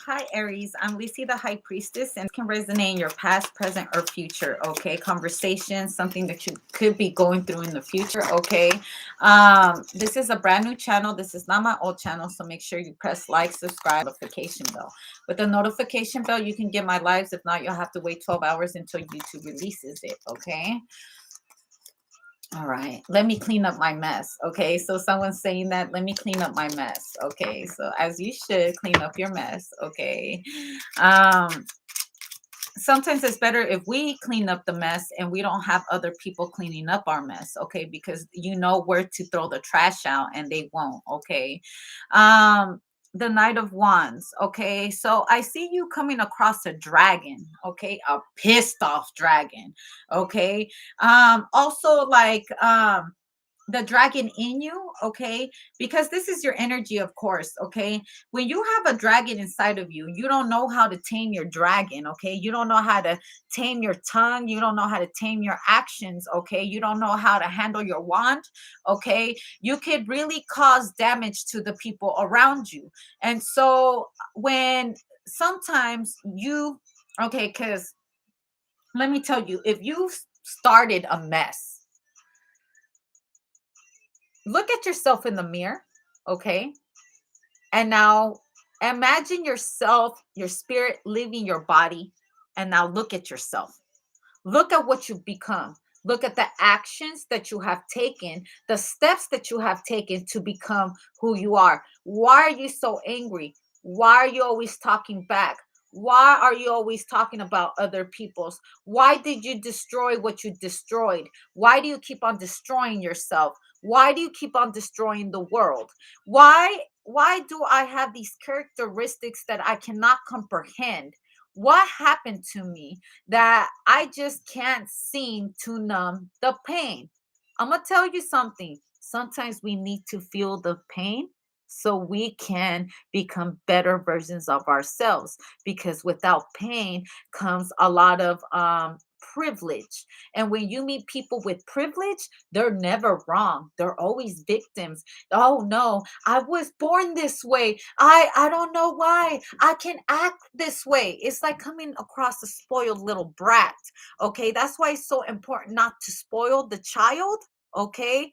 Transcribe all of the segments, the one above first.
Hi, Aries. I'm Lisi, the High Priestess, and can resonate in your past, present, or future. Okay, conversation, something that you could be going through in the future. Okay, this is a brand new channel. This is not my old channel, so make sure you press like, subscribe, notification bell. With the notification bell, you can get my lives. If not, you'll have to wait 12 hours until YouTube releases it. Okay. All right, let me clean up my mess. Okay, so someone's saying that, let me clean up my mess. Okay, so as you should clean up your mess. Okay, um, sometimes it's better if we clean up the mess and we don't have other people cleaning up our mess. Okay, because you know where to throw the trash out and they won't. Okay, um, the Knight of Wands. Okay, so I see you coming across a dragon. Okay, a pissed off dragon. Okay, also like the dragon in you. Okay, because this is your energy, of course. Okay, when you have a dragon inside of you, you don't know how to tame your dragon. Okay, you don't know how to tame your tongue, you don't know how to tame your actions. Okay, you don't know how to handle your wand. Okay, you could really cause damage to the people around you. And so when sometimes you, okay, because let me tell you, if you started a mess, look at yourself in the mirror. Okay, and now imagine yourself, your spirit leaving your body. And now look at yourself. Look at what you've become. Look at the actions that you have taken, the steps that you have taken to become who you are. Why are you so angry? Why are you always talking back? Why are you always talking about other people's? Why did you destroy what you destroyed? Why do you keep on destroying yourself? Why do you keep on destroying the world? Why do I have these characteristics that I cannot comprehend? What happened to me that I just can't seem to numb the pain? I'm going to tell you something. Sometimes we need to feel the pain so we can become better versions of ourselves, because without pain comes a lot of privilege. And when you meet people with privilege, they're never wrong, they're always victims. Oh no, I was born this way. I don't know why I can act this way. It's like coming across a spoiled little brat. Okay, that's why it's so important not to spoil the child. Okay,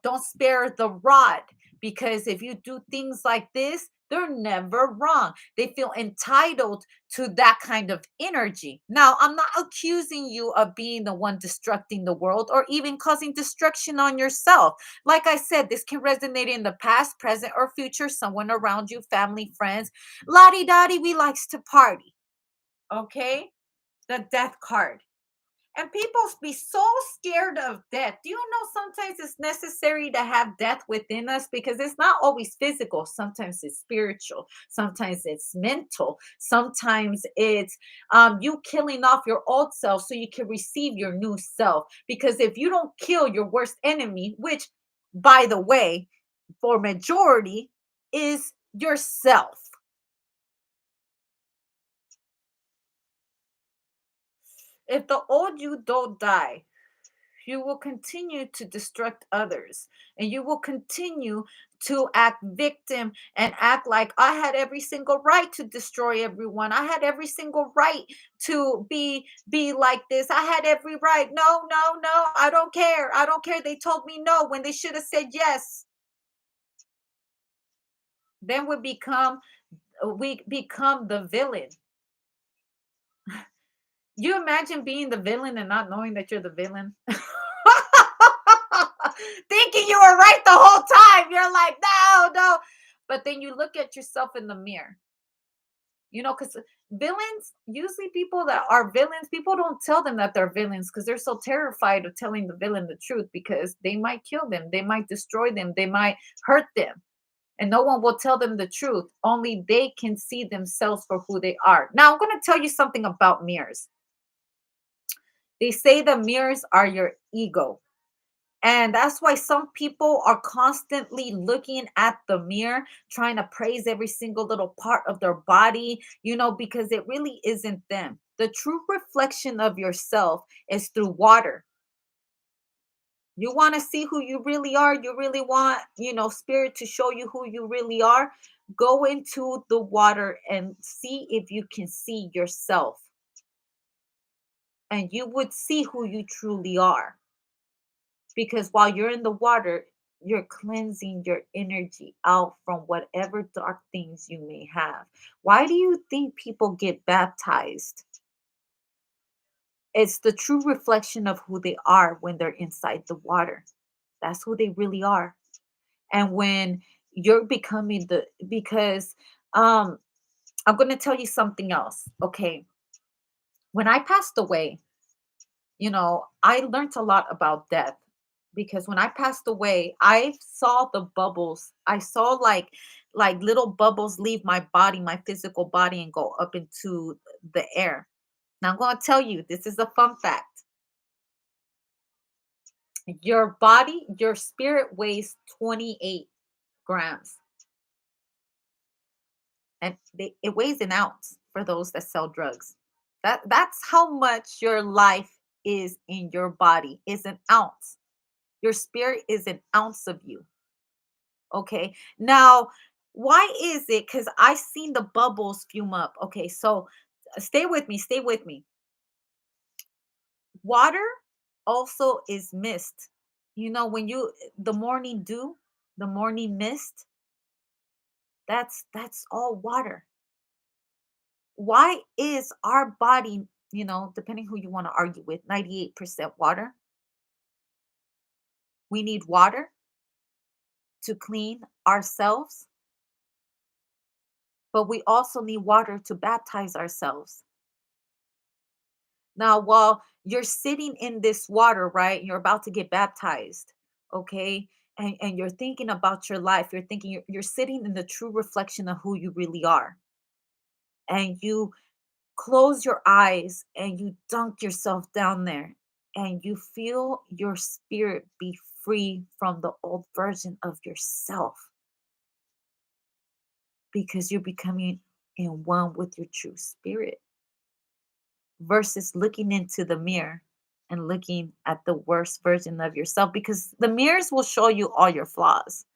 don't spare the rod, because if you do things like this, they're never wrong. They feel entitled to that kind of energy. Now, I'm not accusing you of being the one destructing the world or even causing destruction on yourself. Like I said, this can resonate in the past, present, or future. Someone around you, family, friends. Lottie Dottie, we likes to party. Okay? The death card. And people be so scared of death. Do you know sometimes it's necessary to have death within us, because it's not always physical. Sometimes it's spiritual. Sometimes it's mental. Sometimes it's you killing off your old self so you can receive your new self. Because if you don't kill your worst enemy, which, by the way, for majority is yourself. If the old you don't die, you will continue to destruct others, and you will continue to act victim and act like I had every single right to destroy everyone. I had every single right to be like this. I had every right. No, no, no. I don't care. I don't care. They told me no when they should have said yes. Then we become the villain. You imagine being the villain and not knowing that you're the villain? Thinking you were right the whole time. You're like, no, no. But then you look at yourself in the mirror, because villains, usually people that are villains, people don't tell them that they're villains because they're so terrified of telling the villain the truth, because they might kill them, they might destroy them, they might hurt them. And no one will tell them the truth. Only they can see themselves for who they are. Now, I'm going to tell you something about mirrors. They say the mirrors are your ego. And that's why some people are constantly looking at the mirror, trying to praise every single little part of their body, because it really isn't them. The true reflection of yourself is through water. You want to see who you really are? You really want, spirit to show you who you really are? Go into the water and see if you can see yourself. And you would see who you truly are. Because while you're in the water, you're cleansing your energy out from whatever dark things you may have. Why do you think people get baptized? It's the true reflection of who they are when they're inside the water. That's who they really are. And when you're becoming because um I'm going to tell you something else. Okay. When I passed away, I learned a lot about death because when I passed away, I saw the bubbles. I saw like little bubbles leave my body, my physical body, and go up into the air. Now I'm going to tell you, this is a fun fact. Your body, your spirit weighs 28 grams, and it weighs an ounce for those that sell drugs. That's how much your life is in your body, is an ounce. Your spirit is an ounce of you. Okay. Now, why is it? Because I seen the bubbles fume up. Okay, so stay with me, stay with me. Water also is mist. When the morning dew, the morning mist, that's all water. Why is our body, depending who you want to argue with, 98% water? We need water to clean ourselves, but we also need water to baptize ourselves. Now, while you're sitting in this water, right, you're about to get baptized, okay? And you're thinking about your life. You're thinking you're sitting in the true reflection of who you really are. And you close your eyes and you dunk yourself down there and you feel your spirit be free from the old version of yourself because you're becoming in one with your true spirit versus looking into the mirror and looking at the worst version of yourself because the mirrors will show you all your flaws.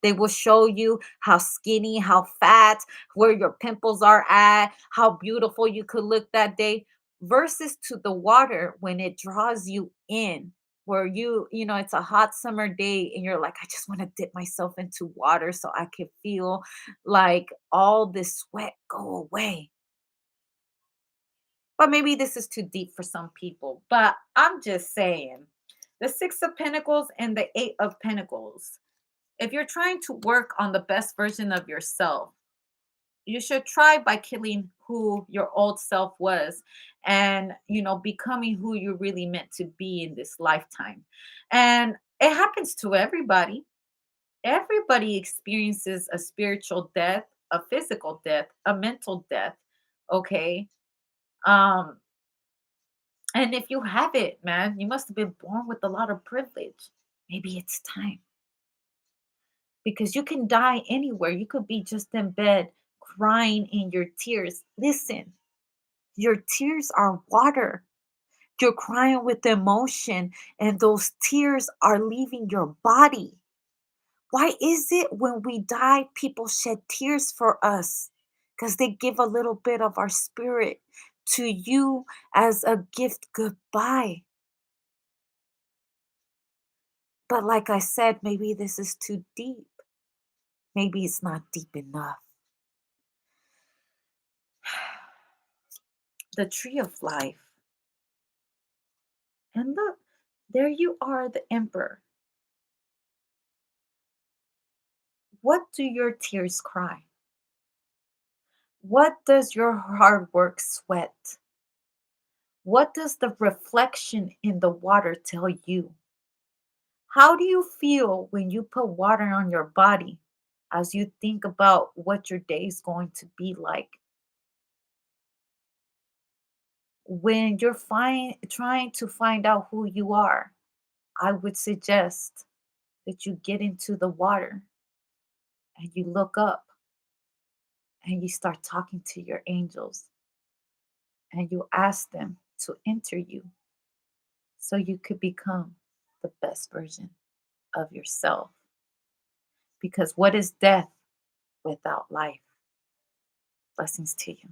They will show you how skinny, how fat, where your pimples are at, how beautiful you could look that day, versus to the water when it draws you in, where it's a hot summer day and you're like, I just want to dip myself into water so I can feel like all this sweat go away. But maybe this is too deep for some people. But I'm just saying the Six of Pentacles and the Eight of Pentacles. If you're trying to work on the best version of yourself, you should try by killing who your old self was and, becoming who you're really meant to be in this lifetime. And it happens to everybody. Everybody experiences a spiritual death, a physical death, a mental death. Okay. Um, and if you have it, man, you must have been born with a lot of privilege. Maybe it's time because you can die anywhere. You could be just in bed crying in your tears. Listen, your tears are water. You're crying with emotion, and those tears are leaving your body. Why is it when we die, people shed tears for us? Because they give a little bit of our spirit to you as a gift goodbye. But like I said, maybe this is too deep. Maybe it's not deep enough. The tree of life. And look, there you are, the emperor. What do your tears cry? What does your hard work sweat? What does the reflection in the water tell you? How do you feel when you put water on your body as you think about what your day is going to be like? When you're trying to find out who you are, I would suggest that you get into the water and you look up and you start talking to your angels and you ask them to enter you so you could become the best version of yourself. Because what is death without life? Blessings to you.